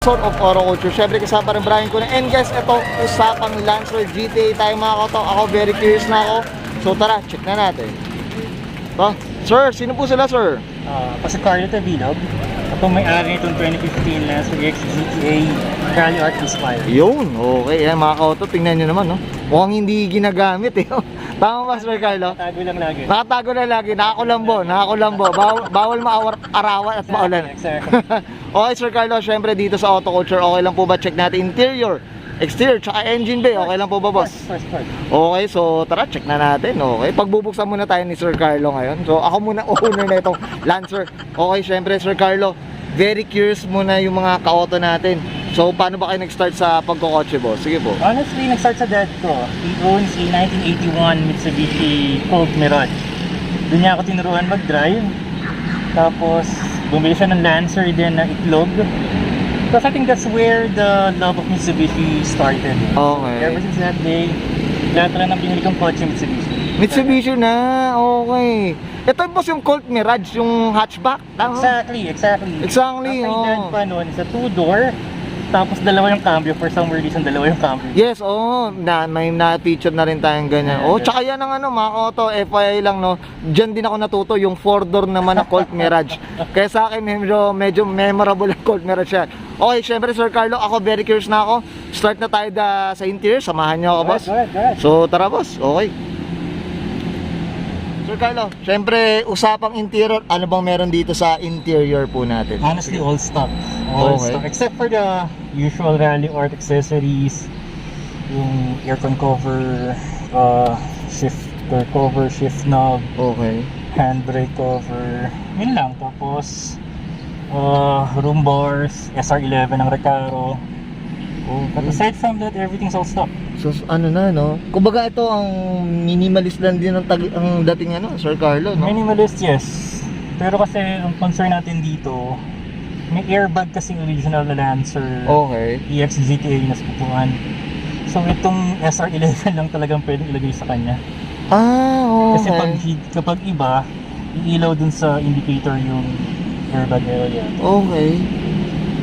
Sort of Oro Culture. Syempre kasama rin Brian ko na. And guys, ito usapang Lancer GTA tayo mga koto. Ako very curious na ako. So tara, check na natin. Ito, sir, sino po sila sir? Kasi Carlo Tabilog. Ako may-ari itong 2015 Lancer EX GTA Rally Art Inspire. Yun, okay. Yan mga koto, tingnan nyo naman no. Mukhang hindi ginagamit eh. Tama ba Sir Carlo? Tago lang lagi. Nakatago na lagi, nakakulambo. Bawal arawan at maulan. Exactly. Okay Sir Carlo, syempre dito sa Auto Culture, okay lang po ba check natin interior, exterior, tsaka engine bay, okay lang po ba boss? First part. Okay, so tara check na natin. Okay, pagbubuksan muna tayo ni Sir Carlo ngayon. So ako muna owner na itong Lancer. Okay, syempre Sir Carlo, very curious muna yung mga ka-auto natin. So paano ba kayo nag-start sa pagkokotse boss? Sige po. Honestly, nag-start sa dad ko. He owns a 1981 Mitsubishi Colt Mirage. Doon niya ako tinuruan mag-drive. Tapos bumili siya ng Lancer din na itlog. Because I think that's where the love of Mitsubishi started. Okay. Ever since that day, lahat na ng binili kong kotse Mitsubishi. Mitsubishi na, okay. Ito boss yung Colt Mirage, yung hatchback, tama? Exactly. Exactly, Ang oh. dad pa noon, sa 2-door. Tapos dalawa yung cambio, for some reason dalawa yung cambio. Yes, may na-feature na rin tayong ganyan. Oh, tsaka yan ang ano, mga auto, FYI lang, no. Diyan din ako natuto, yung 4-door naman na Colt Mirage. Kaya sa akin, medyo memorable ang Colt Mirage yan. Okay, syempre, Sir Carlo, ako very curious na ako. Start na tayo sa interior, samahan niyo ako, boss. Go ahead. So, tara, boss. Okay. Sir Carlo, syempre, usapang interior, ano bang meron dito sa interior po natin? Honestly, all stock. All Okay. stock. Except for the usual rally art accessories, yung aircon cover, shifter cover, shift knob, Okay. handbrake cover, yun lang. Tapos, room bars, SR11 ng Recaro. But aside from that, everything's all stock. So ano na no? Kumbaga ito ang minimalist lang din ang dating ano, Sir Carlo, no? Minimalist, yes. Pero kasi ang concern natin dito, may airbag kasing original na Lancer Okay. EX GTA na spupuan. So itong SR11 lang talagang pwedeng ilagay sa kanya. Ah, Kasi okay. kapag iba, iilaw dun sa indicator yung airbag area. Okay.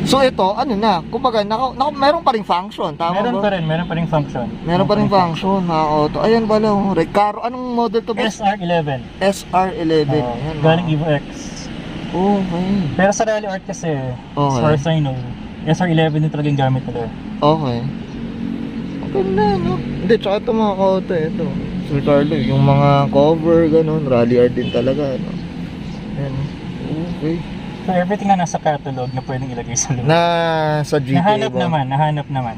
So ito, ano na? Kumbaga, meron pa ring function, tama Meron ba? pa rin function. Meron pa ring function, mga auto. Ayan pala, Recaro. Anong model to ba? SR11. SR11. Ayan, Galing mga- Evo X. Okay. Pero sa rally art kasi, as Okay. far as I know, SR11 din talagang gamit nila. Okay. Ang ganda, no? Hindi, tsaka ito mga auto, ito. Sir Carlo, yung mga cover, ganun, rally art din talaga, no? Ayan. Okay. So everything na nasa catalog na pwedeng ilagay sa loob. Na sa GTA Nahanap ba? naman. Nahanap naman.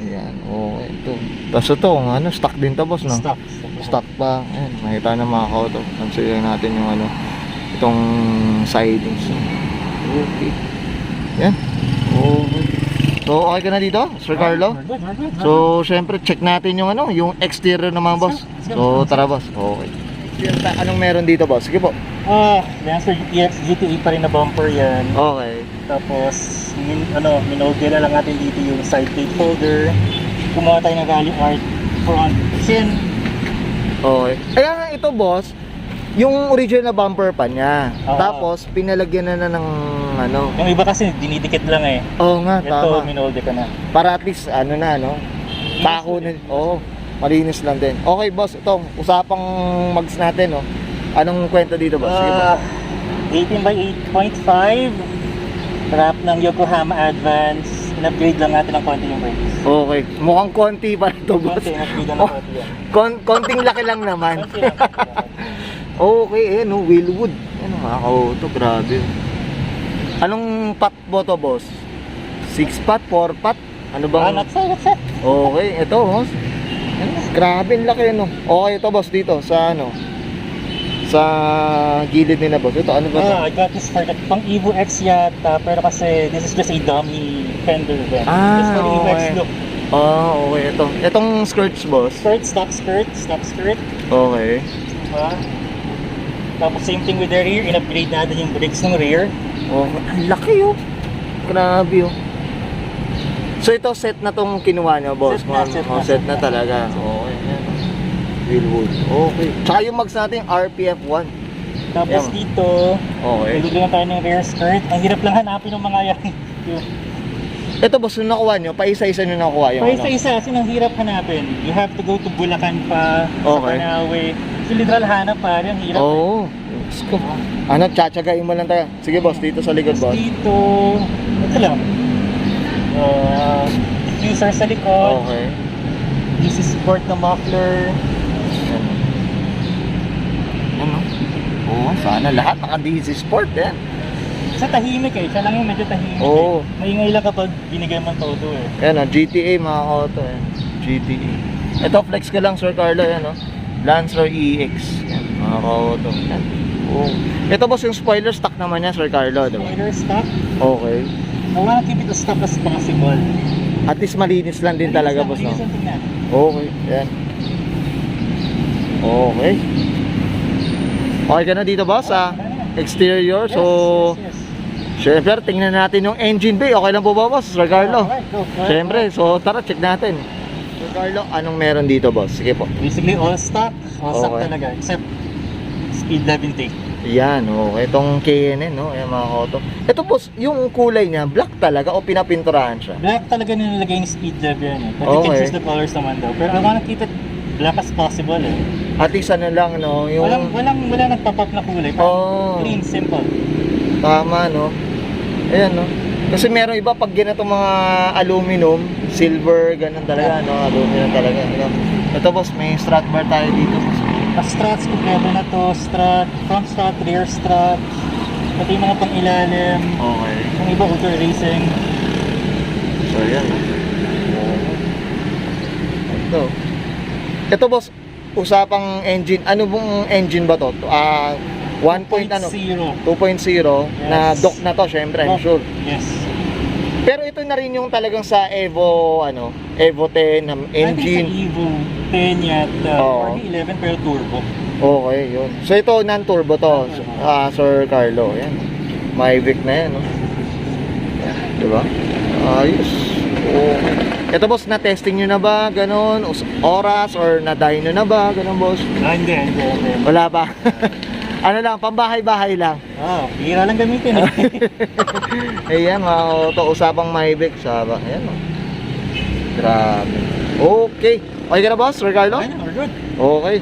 Ayan. Okay. Ito. Tapos ito, ano, stock din to, boss, no? Stock. Stock pa. Ayan. Makita na mga kauto. Consider natin yung ano, itong sidings. Okay. Ayan. Okay. So, okay ka na dito, Sir Carlo? We're good. So, syempre, check natin yung ano, yung exterior naman, boss. So, tara, boss. Okay. Anong meron dito, boss? Sige po. Lancer EX GTA pa rin na bumper yan. Okay. Tapos, minolde na lang natin dito yung side plate holder. Kumuha tayo ng rally art front chin. Okay. Kaya nga ito, boss, yung original na bumper pa niya. Oo. Tapos, pinalagyan na ng ano. Yung iba kasi dinidikit lang eh. Oo nga, Ito, tama. minolde ka na. Para at least, ano na, no? Tako na. Oo. Malinis lang din. Okay, boss. Ito, usapang mags natin, no? Anong kwento dito, boss? Sige, boss. 18 by 8.5. Wrap ng Yokohama Advance. In-upgrade lang natin ng konti yung brakes. Okay. Mukhang konti pa ito, boss. Konti, in-upgrade lang ng Oh, konti yan. konting laki lang naman. Konti lang. Okay, eh, no? Wheelwood. Ano, mga kauto. Grabe. Anong pot mo to, boss? 6 pot? 4 pot? Ano bang? That's it. Okay, ito, boss. Ano, grabe, ang laki, no? Okay, ito, boss, dito, sa ano? Sa gilid nila, boss. Ito, ano ba to? I got this for the pang Evo X yata, pero kasi this is just a dummy fender then. Ah, Just for the Evo X okay. look. Okay, ito. Itong skirts, boss. Stock skirt. Okay. Diba? Tapos same thing with the rear, in-upgrade natin yung brakes ng rear. Okay. Ang laki, oh. Grabe, oh. So, ito, set na tong kinuha nyo, boss? Set na. Set na talaga. Okay, yan. Wheelwood. Okay. Tsaka yung mags natin, RPF 1. Tapos Yan. dito, Okay. nilagyan tayo ng rear skirt. Ang hirap lang hanapin ng mga yan. Ito boss, nung nakuha nyo, paisa-isa nyo nakuha yung Isa-isa, kasi nang hirap hanapin. You have to go to Bulacan pa, Okay. sa Panawe. So literal hanap pa rin, ang hirap. Oo. Diyos ko. Ano, tsatsagain mo lang tayo. Sige boss, dito sa likod boss. Dito, ito lang. Diffuser sa likod. Okay. DC support na muffler. Ano? Oo, sana lahat naka-DC Sport yan. Sa tahimik eh, siya lang yung medyo tahimik Oo. eh. Maingay lang kapag binigay mo ang todo eh. Yan o, GTA mga auto eh. GTA. Ito, flex ka lang Sir Carlo, yan o. Lancer EX. Yan, mga auto. Yan. Oo. Ito boss, yung spoiler stock naman yan Sir Carlo, diba? Spoiler stock. Okay. I wanna keep it as stock as possible. At least malinis lang din talaga boss, no? Malinis ang tingnan. Okay, yan. Okay. Okay ka na dito boss, exterior, so... Yes. Siyempre, tingnan natin yung engine bay. Okay lang po ba boss, Sir Carlo? Alright, go for it. Siyempre, so tara, check natin. Sir Carlo, anong meron dito boss? Sige po. Basically all stock. All stock Okay. talaga. Except speed lab intake. Yan, okay. Itong KNN, no? Ayan mga auto. Ito boss, yung kulay niya, black talaga o pinapinturahan siya? Black talaga nilalagay ni speed lab yan eh. But you can Okay. choose the colors naman daw. Pero I wanna keep it black as possible eh. At least ano lang, no? Yung... Wala nagpapap na kulay. Oh. Parang clean, simple. Tama, no? Ayan, no? Kasi meron iba pag ganito mga aluminum, silver, ganun talaga, no? Aluminum talaga, no? Ito boss, may strut bar tayo dito. Struts, kompleto na to. Strut, front strut, rear strut. Pati yung mga pang-ilalim. Okay. Yung iba auto racing. So, ayan, no? Ito. Ito boss, usapang engine. Ano bang engine ba to? 1 point ano? 2.0. 2.0 na Yes. dock na to, syempre, I'm sure. Yes. Pero ito na rin yung talagang sa Evo, ano, Evo 10 na engine. I think sa Evo 10 yata, Oo. or 11 pero turbo. Okay, yun. So ito, non-turbo to, Sir Carlo. Yan. Mavic na yan, no? Yan, diba? Ayos. Okay. Ito boss, na-testing nyo na ba? Ganon? Oras or na-dyno na ba? Ganon boss? Hindi. Wala pa. Ano lang, pambahay-bahay lang. Hira lang gamitin eh. Ayan, mga auto, usapang Mavic. Saba. Ayan, o. Grabe. Okay. Okay ka na boss, Sir Carlo? Ayun, we're good. Okay.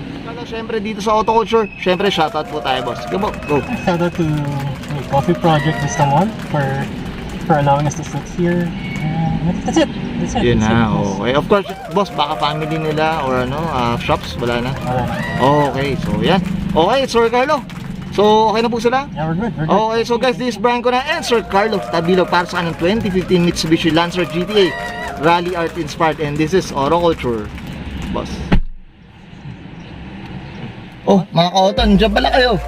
Siyempre dito sa Auto Culture, siyempre shoutout po tayo boss. Go, go. Shout out to the Coffee Project Vista Mall for allowing us to sit here. That's it. Yun That's na, it. okay. Of course, boss, baka family nila or ano, shops, wala na. Wala na. Okay, so yan. Okay, Sir Carlo. So, okay na po sila? Yeah, we're good. Okay, so guys, this is Brian Cona and Sir Carlo Tabilo para sa kanyang 2015 Mitsubishi Lancer GTA Rally Art Inspired, and this is Auto Culture. Boss. Oh, mga ka-auto, nandiyan pala kayo.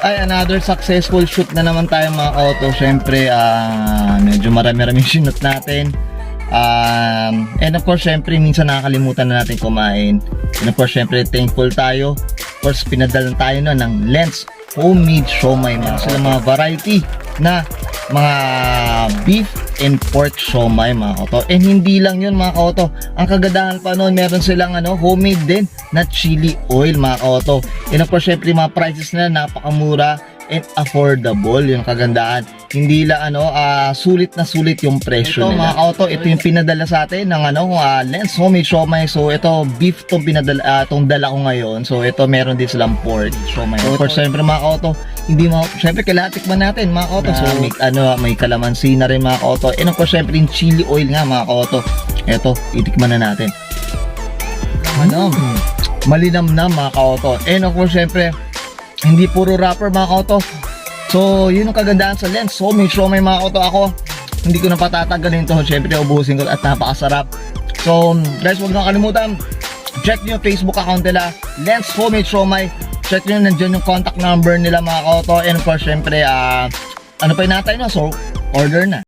Ay, another successful shoot na naman tayo mga ka-auto. Siyempre, medyo marami-raming sinut natin. And of course, syempre, minsan nakakalimutan na natin kumain. And of course, syempre, thankful tayo. Of course, pinadalan tayo na ng Lens homemade siomai. Meron sila mga variety na mga beef and pork siomai mga kauto. And hindi lang yun mga kauto. Ang kagandahan pa noon, meron silang homemade din na chili oil mga kauto. And of course, syempre, mga prices nila napakamura and affordable. Yung kagandahan, hindi lang sulit na sulit yung presyo nila. Mga auto, ito yung pinadala sa atin ng Lens homemade siomai. So ito beef tong pinadala, tong dala ko ngayon. So ito meron din silang pork siomai. Of course, syempre mga auto, hindi mo, syempre kailangan tikman natin mga auto. So may kalamansi na rin mga auto. And of course, syempre yung chili oil nga mga auto. Ito, itikman na natin. Malinam na mga auto. And of course, syempre hindi puro wrapper mga kauto. So yun ang kagandahan sa Lens. So make sure may mga kauto ako. Hindi ko na patatagalin to. Siyempre ubusin ko at napakasarap. So guys, huwag na kalimutan. Check nyo yung Facebook account nila, Lens Homemade Siomai. Check nyo, nandiyan yung contact number nila mga kauto. And of course, syempre ano pa inatay na? So order na.